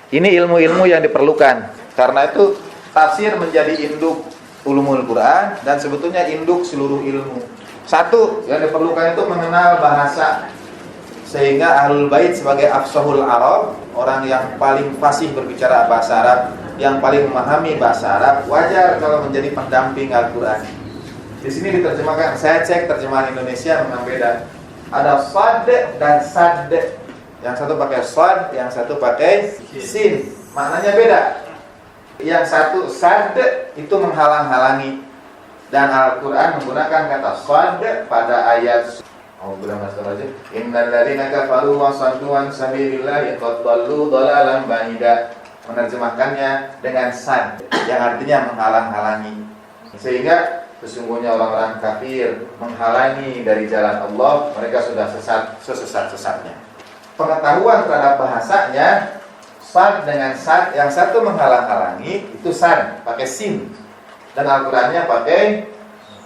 Ini ilmu-ilmu yang diperlukan. Karena itu tafsir menjadi induk ulumul Quran dan sebetulnya induk seluruh ilmu. Satu yang diperlukan itu mengenal bahasa, sehingga Ahlul Bait sebagai afsahul Arab, orang yang paling fasih berbicara bahasa Arab, yang paling memahami bahasa Arab, wajar kalau menjadi pendamping Al-Quran. Di sini diterjemahkan, saya cek terjemahan Indonesia memang beda. Ada sad dan sad. Yang satu pakai sad, yang satu pakai sin. Maknanya beda. Yang satu sad itu menghalang-halangi, dan Al-Quran menggunakan kata sad pada ayat Innal ladzina kafaru wa saddu an sabilillahi qad dallu dalalan ba'ida. Menerjemahkannya dengan sad, yang artinya menghalang-halangi. Sehingga sesungguhnya orang-orang kafir menghalangi dari jalan Allah, mereka sudah sesat sesat-sesatnya. Pengetahuan terhadap bahasanya, sad dengan sad, yang satu menghalang-halangi itu sad pakai sin, dan Al-Qur'annya pakai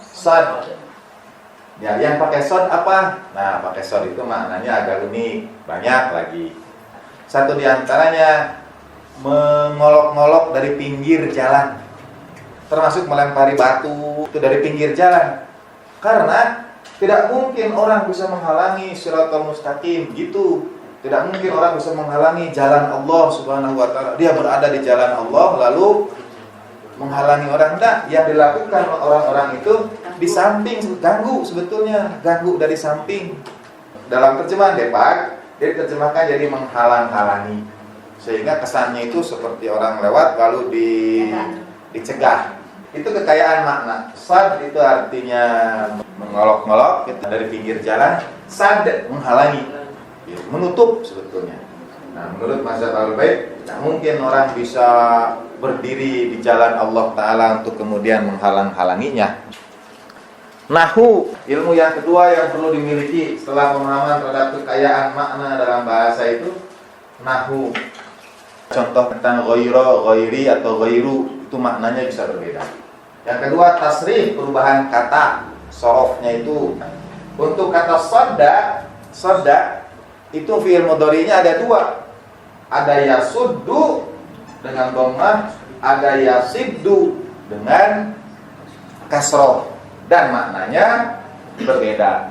sad. Ya, yang pakai sod apa? Nah, pakai sod itu maknanya agak unik, banyak lagi. Satu diantaranya mengolok-ngolok dari pinggir jalan, termasuk melempari batu itu dari pinggir jalan. Karena tidak mungkin orang bisa menghalangi Shiratal Mustaqim gitu. Tidak mungkin orang bisa menghalangi jalan Allah Subhanahu wa taala. Dia berada di jalan Allah lalu menghalangi orang. Enggak, yang dilakukan orang-orang itu di samping, ganggu sebetulnya, ganggu dari samping. Dalam terjemahan Depak, dia diterjemahkan jadi menghalang-halangi, sehingga kesannya itu seperti orang lewat lalu dicegah. Itu kekayaan makna. Sad itu artinya mengolok-ngolok dari pinggir jalan. Sad menghalangi, menutup sebetulnya. Nah, menurut mazhab Ahlul-Bait, tidak mungkin orang bisa berdiri di jalan Allah Ta'ala untuk kemudian menghalang-halanginya. Nahwu, ilmu yang kedua yang perlu dimiliki setelah pemahaman terhadap kekayaan makna dalam bahasa itu, nahwu. Contoh tentang ghaira, ghairi atau ghairu, itu maknanya bisa berbeda. Yang kedua, tasrif, perubahan kata, sorofnya itu. Untuk kata sadda, itu fi'il mudhari'nya ada dua. Ada yasuddu dengan dhammah, ada yasiddu dengan kasroh. Dan maknanya berbeda.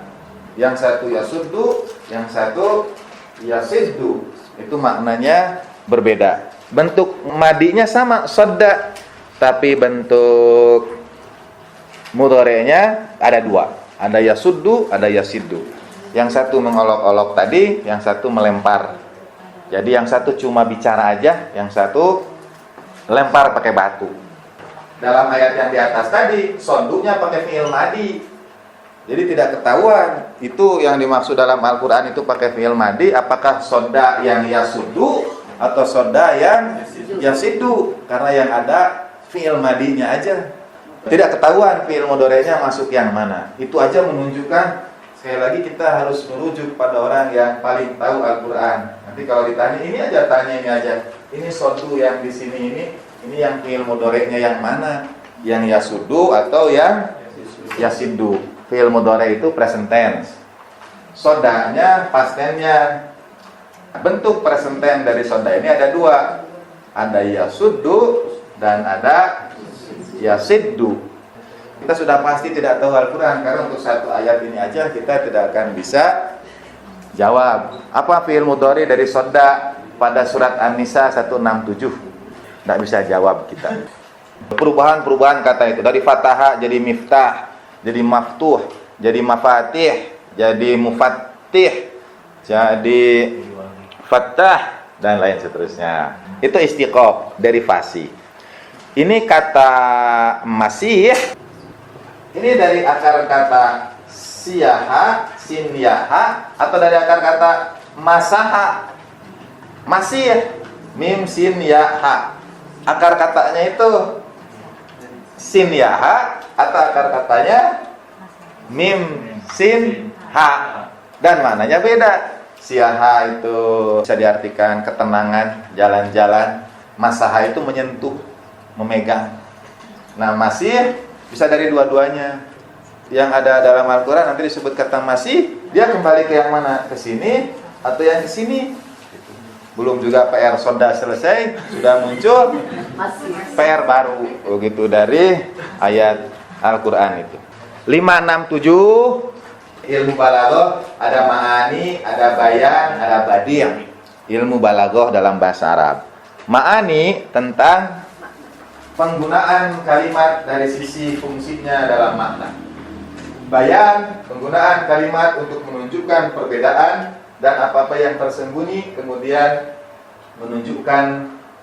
Yang satu yasuddu, yang satu yasiddu. Itu maknanya berbeda. Bentuk madinya sama, sadda, tapi bentuk mudhari'nya ada dua. Ada yasuddu, ada yasiddu. Yang satu mengolok-olok tadi, yang satu melempar. Jadi yang satu cuma bicara aja, yang satu lempar pakai batu. Dalam ayat yang di atas tadi, sondunya pakai fi'il madi. Jadi tidak ketahuan itu yang dimaksud dalam Al-Quran itu pakai fi'il madi, apakah soda yang yasuddu atau soda yang yasiddu, karena yang ada fi'il madinya aja. Tidak ketahuan fi'il mudhari'nya masuk yang mana. Itu aja menunjukkan, sekali lagi kita harus merujuk pada orang yang paling tahu Al-Quran. Nanti kalau ditanya ini aja, tanya ini aja. Ini sodu yang di sini ini yang fi'il mudhari'nya yang mana? Yang yasuddu atau yang yasiddu? Fi'il mudhari' itu present tense. Sodanya past tense-nya. Bentuk present tense dari soda ini ada dua. Ada yasuddu dan ada yasiddu. Kita sudah pasti tidak tahu Al-Quran, karena untuk satu ayat ini aja kita tidak akan bisa jawab. Apa fi'il mudhari' dari soda pada surat An-Nisa 167? Tidak bisa jawab kita. Perubahan-perubahan kata itu, dari fataha jadi miftah, jadi maftuh, jadi mafatih, jadi mufattih, jadi fattah, dan lain seterusnya. Itu istiqoq, derivasi. Ini kata masih, ini dari akar kata siyaha, sinyaha, atau dari akar kata masaha, masih, mim sin ya ha. Akar katanya itu sin ya ha, atau akar katanya mim sin ha, dan maknanya beda. Siyaha itu bisa diartikan ketenangan, jalan-jalan. Masaha itu menyentuh, memegang. Nah, masih bisa dari dua-duanya. Yang ada dalam Al-Quran nanti disebut kata masih, dia kembali ke yang mana? Ke sini atau yang ke sini? belum juga PR sudah selesai, sudah muncul PR baru begitu dari ayat Al-Qur'an itu. 5, 6, 7 ilmu balaghah, ada ma'ani, ada bayan, ada badi'. Ilmu balaghah dalam bahasa Arab. Ma'ani tentang penggunaan kalimat dari sisi fungsinya dalam makna. Bayan, penggunaan kalimat untuk menunjukkan perbedaan dan apa-apa yang tersembunyi, kemudian menunjukkan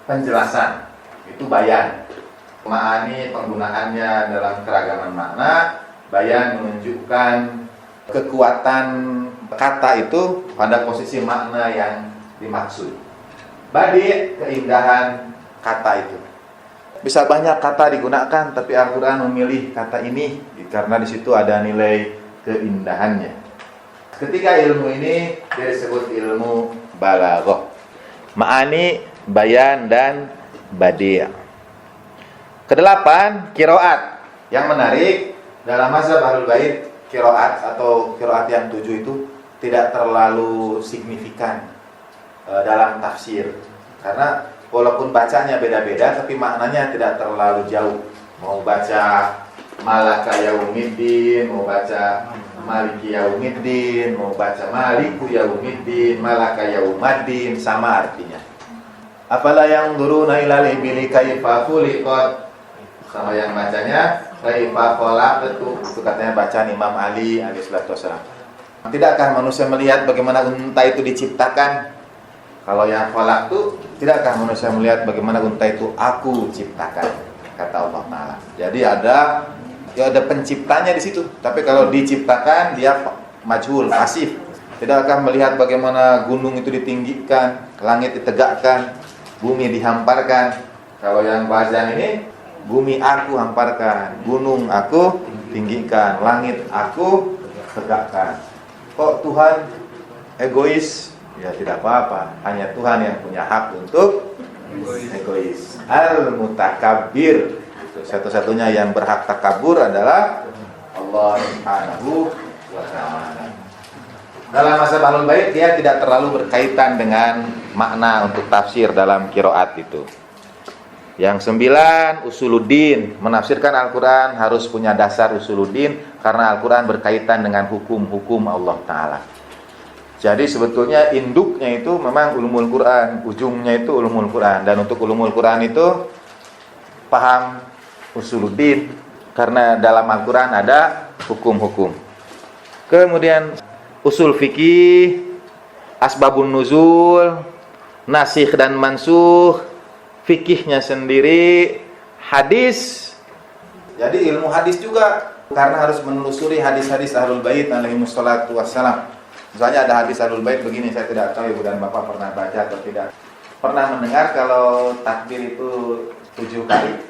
penjelasan. Itu bayan. Ma'ani penggunaannya dalam keragaman makna. Bayan menunjukkan kekuatan kata itu pada posisi makna yang dimaksud. Badi, keindahan kata itu. Bisa banyak kata digunakan, tapi Al-Quran memilih kata ini karena di situ ada nilai keindahannya. Ketiga ilmu ini disebut ilmu balaghah. Ma'ani, bayan, dan badi'. Kedelapan, qiraat. Yang menarik dalam mazhab Ahlul Bait, qiraat atau qiraat yang 7 itu tidak terlalu signifikan dalam tafsir. Karena walaupun bacanya beda-beda, tapi maknanya tidak terlalu jauh. Mau baca Malaka Yaumiddin, mau baca Maliki Yaumiddin, mau baca Maliku Yaumiddin, Malaka Yaumaddin, sama artinya. Afala yang duruna ilal ibili kaifa khuliqat, sama yang bacanya kaifa khalaqat, itu katanya bacaan Imam Ali alaihi salatu wasallam. Tidakkah manusia melihat bagaimana unta itu diciptakan? Kalau yang khalaq itu, tidakkah manusia melihat bagaimana unta itu aku ciptakan, kata Allah Ta'ala. Jadi ada penciptanya di situ. Tapi kalau diciptakan dia majhul, pasif. Tidakkah melihat bagaimana gunung itu ditinggikan, langit ditegakkan, bumi dihamparkan. Kalau yang bahasa ini, bumi aku hamparkan, gunung aku tinggikan, langit aku tegakkan. Kok Tuhan egois? Ya tidak apa-apa, hanya Tuhan yang punya hak untuk egois. Al-Mutakabbir, satu-satunya yang berhak takabur adalah Allah Subhanahu wa ta'ala. Dalam mazhab Ahlul Bait dia tidak terlalu berkaitan dengan makna untuk tafsir dalam qiraat itu. Yang 9, usuluddin. Menafsirkan Al-Quran harus punya dasar usuluddin, karena Al-Quran berkaitan dengan hukum-hukum Allah Ta'ala. Jadi sebetulnya induknya itu memang ulumul Quran, ujungnya itu ulumul Quran. Dan untuk ulumul Quran itu paham usuluddin, karena dalam Al-Quran ada hukum-hukum. Kemudian usul fikih, asbabun nuzul, nasikh dan mansukh, fikihnya sendiri, hadis. Jadi ilmu hadis juga, karena harus menelusuri hadis-hadis Ahlul Bait alaihimus salatu wassalam. Misalnya ada hadis Ahlul Bait begini, saya tidak tahu Ibu dan Bapak pernah baca atau tidak. Pernah mendengar kalau takbir itu 7 kali?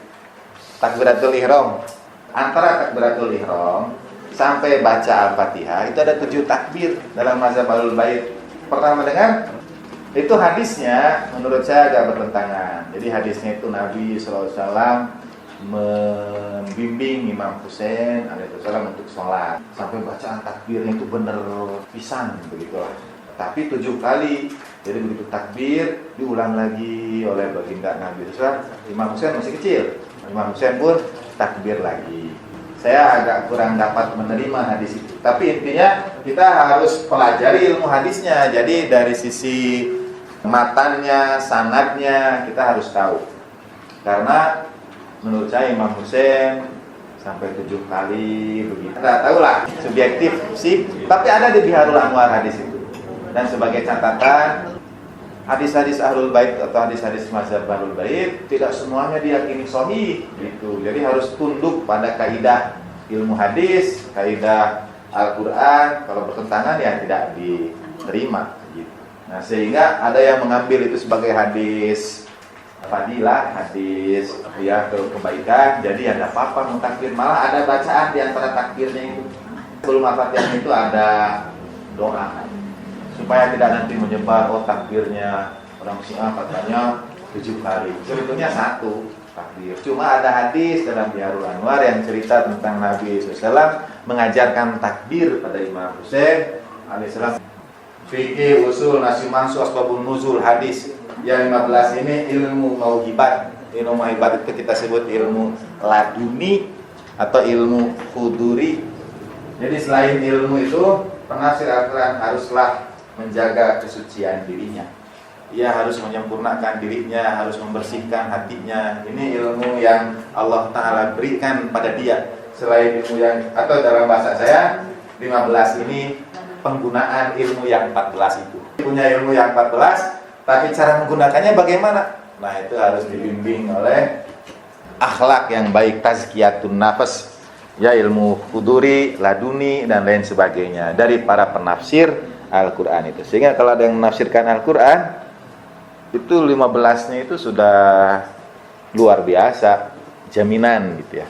Takbiratul ihram. Antara takbiratul ihram sampai baca Al-Fatihah itu ada 7 takbir dalam mazhab Ahlul Bait. Pernah mendengar? Itu hadisnya menurut saya agak bertentangan. Jadi hadisnya itu Nabi SAW membimbing Imam Husain alaihissalam untuk sholat sampai bacaan takbirnya itu benar pisan begitulah. Tapi 7 kali. Jadi begitu takbir diulang lagi oleh baginda Nabi SAW. Imam Husain masih kecil. Imam Husain pun takbir lagi. Saya agak kurang dapat menerima hadis itu. Tapi intinya kita harus pelajari ilmu hadisnya. Jadi dari sisi matannya, sanadnya kita harus tahu. Karena menurut saya Imam Husain sampai 7 kali begitu. Tidak tahu lah, subjektif sih. Tapi ada di Biharul Anwar hadis itu. Dan sebagai catatan, hadis-hadis Ahlul Bait atau hadis-hadis mazhab Ahlul Bait tidak semuanya diyakini sahih gitu. Jadi harus tunduk pada kaidah ilmu hadis, kaidah Al-Qur'an. Kalau bertentangan ya tidak diterima gitu. Nah, sehingga ada yang mengambil itu sebagai hadis fadilah, hadis ya kebaikan. Jadi ya tidak apa-apa mentakbir. Malah ada bacaan di antara takbirnya itu. Sebelum Al-Fatihah itu ada doa supaya tidak nanti menyebar takbirnya orang Syiah katanya 7 kali. Sebetulnya 1 takbir. Cuma ada hadis dalam Biharul Anwar yang cerita tentang Nabi SAW mengajarkan takbir pada Imam Husain alaihissalam fikih, usul, nasi mansu, asbabun nuzul, hadis. Yang 15 ini ilmu mauhibat. Ilmu mauhibat itu kita sebut ilmu laduni atau ilmu huduri. Jadi selain ilmu itu, penafsir Al-Quran haruslah menjaga kesucian dirinya. Ia harus menyempurnakan dirinya, harus membersihkan hatinya. Ini ilmu yang Allah Ta'ala berikan pada dia. Selain ilmu yang, atau dalam bahasa saya, 15 ini penggunaan ilmu yang 14 itu. Punya ilmu yang 14, tapi cara menggunakannya bagaimana? Nah, itu harus dibimbing oleh akhlak yang baik, tazkiyatun nafas, ya, ilmu huduri, laduni, dan lain sebagainya dari para penafsir Al-Quran itu. Sehingga kalau ada yang menafsirkan Al-Quran, itu 15-nya itu sudah luar biasa, jaminan gitu ya.